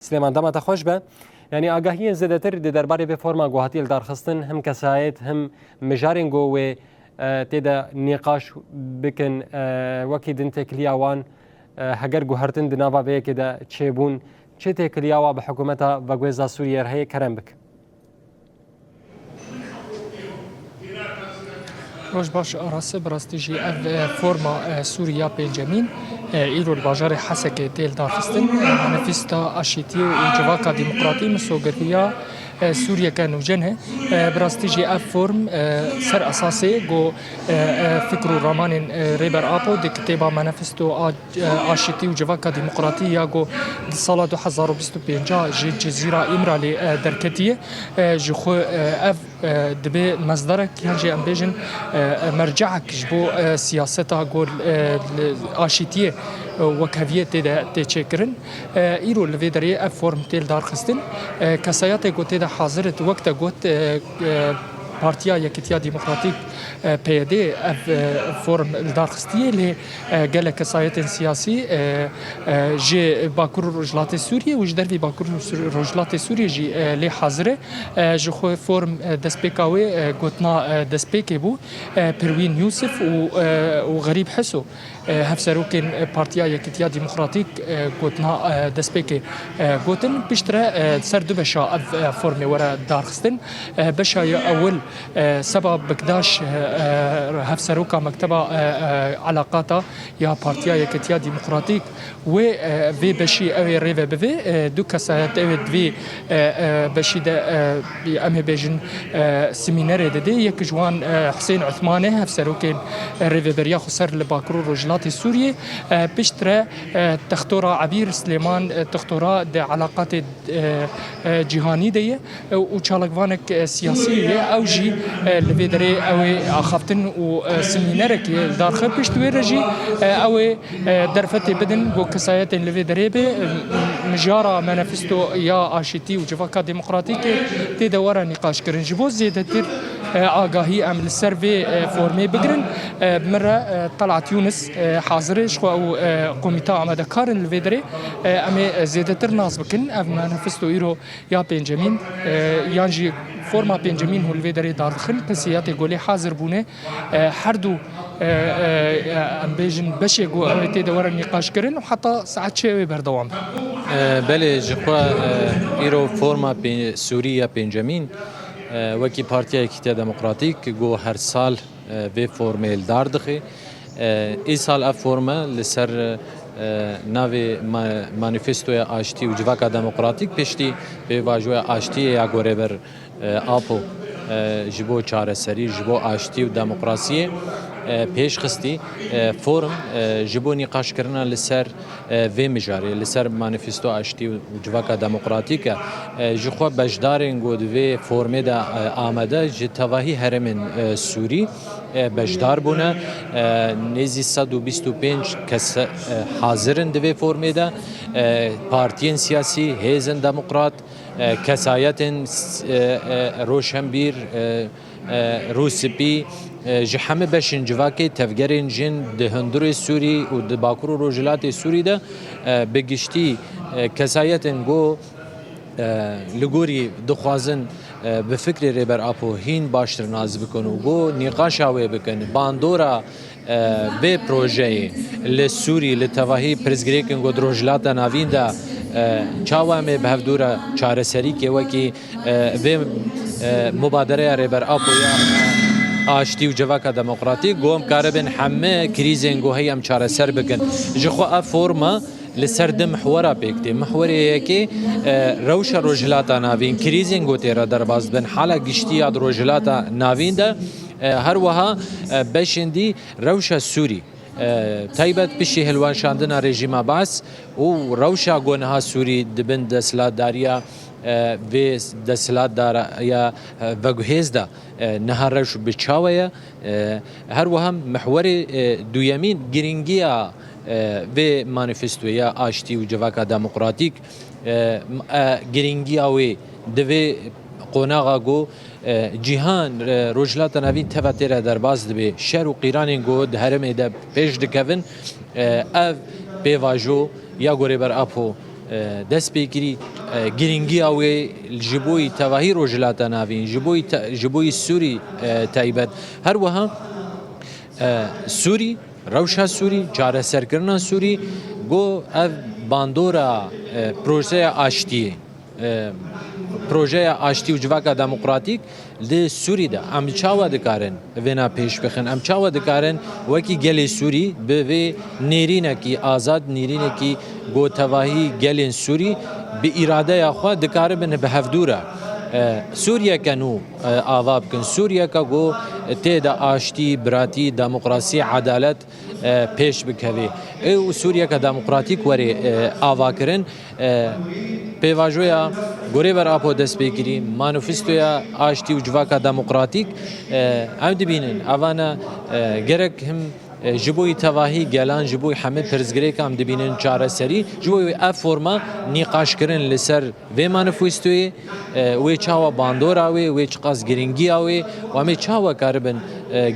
سليمان دامت خوش به يعني آگاهی زیادتر درباره به فرما گوهاتی دارخستن هم کسایت هم مجارین گو و تدا نقاش بکن وکی دن تکلیاوان هگر گوهرتن دنابا به کدا چبون چه تکلیاوا به حکومتا و گوزا سوریه رهی کرم بک. روش باش آراسته براستیجی فرما سوریا بنجامین ایرو الباجار حسک دیل دارخستن منفستا آشیتی و جواکا ديمقراطي مسوغربيا سوريا كانوا جنه براستيجي اف فورم سر اساسي جو فكرو رامان ريبر ابو دي كتابه مانيفستو اشيتي وجواكا ديمقراطيه جو صاله 2025 جي جزيره امرالي دركتيه جو خو اف دبي مصدرك يجي امبيجن مرجعك جبو سياستا جو اشيتيه وكافيه تشكرن ايرو الفيدري اف فورم تيل دارخستن كسايات جو حاضرت وقت قلت بارتيا يكتيا ديمقراطيك بيدي فورم الدارخستية اللي قال كسايت سياسي جي باكور رجلات سوريا وجدر في باكور رجلات سوريا جي اللي حاضرة جو خو فورم دسبيكاوي قلتنا دسبيكي بو بروين يوسف وغريب حسو هفسروكن بارتيا يكتيا ديمقراطيك قلتنا دسبيكي قلتن بيشترى سردو بشا فورمي ورا دارخستن بشا أول سبب بكداش هفسروكا مكتبة علاقاتا يا بارتيا يكتيا ديمقراطيك و في بشي أوي ريفا بفي دو كسات أوي دفي بشي دا أمي بيجن سميناري دي يك جوان حسين عثماني هفسروكين ريفا بريا خسر لباكرو رجلات السورية بيشترى تختورا عبير سليمان تختورا دا علاقات جهاني دي وشالقوانك سياسية أو جي لفيدري أو أخافتن وسمينارك دارخ بيشتوي رجي أو درفتي بدن جو كسايات لفيدري مجارة مانيفستو يا آشيتي وجفاكا ديمقراطيك تدورا نقاش كرن جبو زيادتر آگاهی عمل السرفي فورمي بقرن بمرة طلعت يونس حاضرة شخو أو قوميتا عمدا كارن الفيدري أمي زيادتر ناس بكن أما نفستو إيرو يا بنجامين يانجي فورما بنجامين هو الفيدري دارخن كسياتي قولي حاضر بونه حردو ام بيجن بشي جو امريتي دورا نقاش كرن وحتى ساعات شوي بردوام بله جخوا إيرو فورما سوريا بنجامين وکی پارتیا یکیتیا دموکراتیک گو هر سال به فرمیل دار دخه ای سال اف فرما لسر ناوی مانیفستوی آشتی و جواکا دموکراتیک پشتی به واجوی آشتی یا گوره بر آپو جبو چاره سری جبو آشتی و دموکراسی پیش خستی فورم جبو نقاش کردن لسر و مجاری لسر مانیفستو آشتی و جواکا دموکراتیکا جخوا بجدارن گود و فرمه دا آمده جتواهی هرمن سوری بجدار بونه نزی 125 کس حاضرن دوی فرمه دا پارتین سیاسی هیزن دموکرات کسایت روشنبیر روسپی جحمه بشن جواکی تفگرین جن دهندور سوری و دباکرو روجلات سوری ده بگشتی کسایتن گو لگوری دخوازن به فکر ریبر آپو هین باشتر ناز بکن و گو نقاش آوه بکن باندورا به پروژه لسوری لتواهی پرزگریکن گو روجلات ناوین ده چاوامه به هفدورا چاره سری که وکی به مبادره ریبر آپو یا آشتی و جواکا دموکراتی گوهم کاربن همه کریزن گو هیم چاره سر بکن جخوا افورما لسرد محورا بکتی محوری یکی روش روجلاتا ناوین کریزن گو تیرا درباز بن حالا گشتی یاد روجلاتا ناوین ده هر وها بشندی روش سوری تایبەت پشی هلوان شاندنا رژیم باس و روشا گونها سوری دبن دسلات داریا و دسلات داریا وگوهز دا نهار روش بچاویا هر وهم محور دویمین گرینگیا و مانیفستویا آشتی و جواکا دموکراتیک گرینگیا و دوی قوناغا گو جیهان روجلات نوین تفتیر در باز دبی شهر و قیران گو دهرم ایده پیش دکوین او بیواجو یا گوری بر اپو دست بگیری گرینگی اوی جبوی تواهی روجلات ناوین جبوی سوری تایبت هر وها سوری روشا سوری چاره سرکرنا سوری گو اف باندورا پروژه آشتی پروژه آشتی و جواکا دموکراتیک ل سوری ده ام چاوا دکارن وینا پیش بخن ام چاوا دکارن وکی گلی سوری به نیرینه کی آزاد نیرینه کی گو تواهی گلین سوری به اراده یا خو دکاره بن به هفدوره سوریا کنو آواب کن سوریا کا گو تیدا آشتی براتی دموکراسی عدالت پیش بکوی او سوریا کا دموکراتیک وری آوا کرن پیواجویا گوری بر اپو دست بگیری مانیفستویا آشتی و جواکا دموکراتیک ام دبینن اوانا گرک هم جبوی تواهی گلان جبوی همه پرزگری کام دبینن چاره سری جبوی اف فرما نقاش کردن لسر و مانیفستوی و چاوا باندوراوی و چقاس گرینگی اوی و همه چاوا کاربن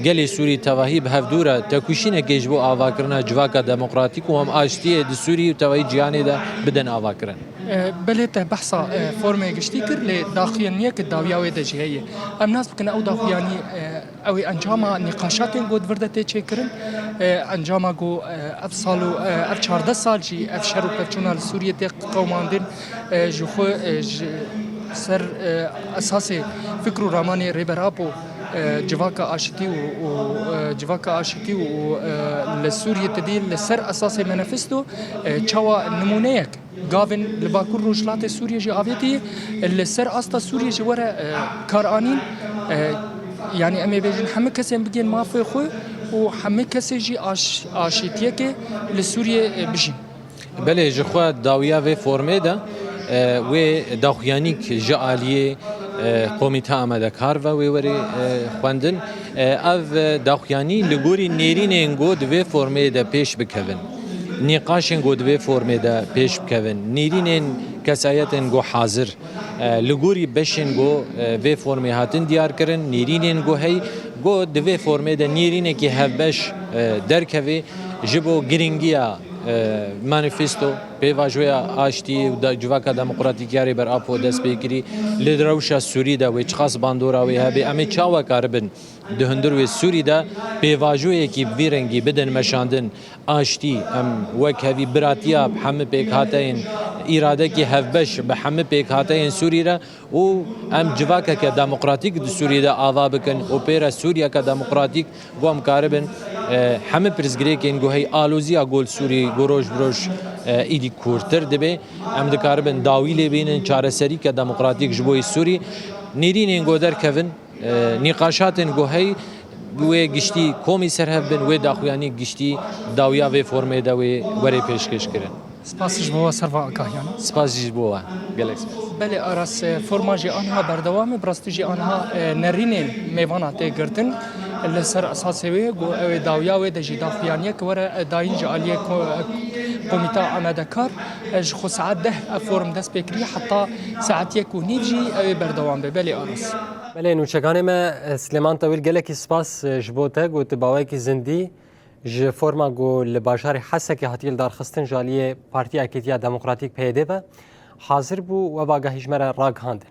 گلی سوری تواهی به هفدورا تکوشینه که جبو آوا کردن جواکا دموکراتیک و هم آشتی د سوری و تواهی جیانی دا بدن آوا کردن بلت بحثا فرمه گشتی کر لی داخیانیه که داویاوی ده جهیه ام ناس بکن او داخیانی او انجام نقاشات گود ورده چه کرن انجام گو اف سالو اف 14 سال جی اف شرو پرچونال سوریه ته قوماندن جو خو سر اساس فکر و رامانی ریبراپو جواکا آشتی و جواکا آشتی و لسوریه تدیل لسر اساس منافستو چوا نمونه یک گاون لباکور روجلات سوریه جی آویتی لسر استا سوریه جی ورا کارانین يعني أمي بيجن حمي كسي بيجين ما في خو وحمي كسي جي آشيتيه كي لسوريا بيجين بله جخوا داویا و فرمه ده و داخیانی که جالیه قومیته آمده کار و وری خواندن او داخیانی لگوری نیرین انگود و فرمه ده پیش بکوین نقاش انگود و فرمه ده پیش بکوین نیرین کسایت انگو حاضر لگوری بشن گو و فرمه هاتن دیار کرن نیرین گو هی گو دو فرمه ده نیرین که هفبش درکوی جبو گرینگیا مانیفستو پیواجویا آشتی و جواکا دموکراتیکیاری بر آپو دست بگیری لدروشا سوری دا و چخاص باندورا و هبی امی چاوا کاربن دهندر و سوری دا پیواجویا کی بیرنگی بدن مشاندن آشتی ام وک هوی براتیا همه پیک هاتین اراده کی هفبش به همه پیک هاتین سوری را و ام جواکا که دموکراتیک د سوری دا آوا بکن و پیرا سوریا که دموکراتیک گوام کاربن همه پرزگری که انگو هی آلوزیا گل سوری گروش بروش ایدی کورتر دبی ام دکاربن داویلی بینن چاره سری که دموکراتیک جبوی سوری نیرین انگو در کفن نقاشات انگو هی و گشتی کومی سرهف بن و داخویانی گشتی داویا و فرمه دا و وری پیشکش کرن سپاسش بوا سروا آگاهیانا سپاسش بوا گلکس بله آراس فرماجی آنها بردوام براستیجی آنها نرین میوانا تگرتن لسر اساسی وی گو او داویا و دجی داخیانیه که ور داین جالیه قومیتا آمدکار خو ساعت ده فرم دست بکری حتی ساعت یک و نیجی او بردوام به بله آراس بله نوچگان ما سلیمان طویل گلکی سپاس جبوته گو تباوی کی زندی ج فرما گو لباشار حسه که هاتیل دارخستن جالیه پارتی اکیتیا دموکراتیک پیده و حاضر بو و باگاهیش مرا راگ هاند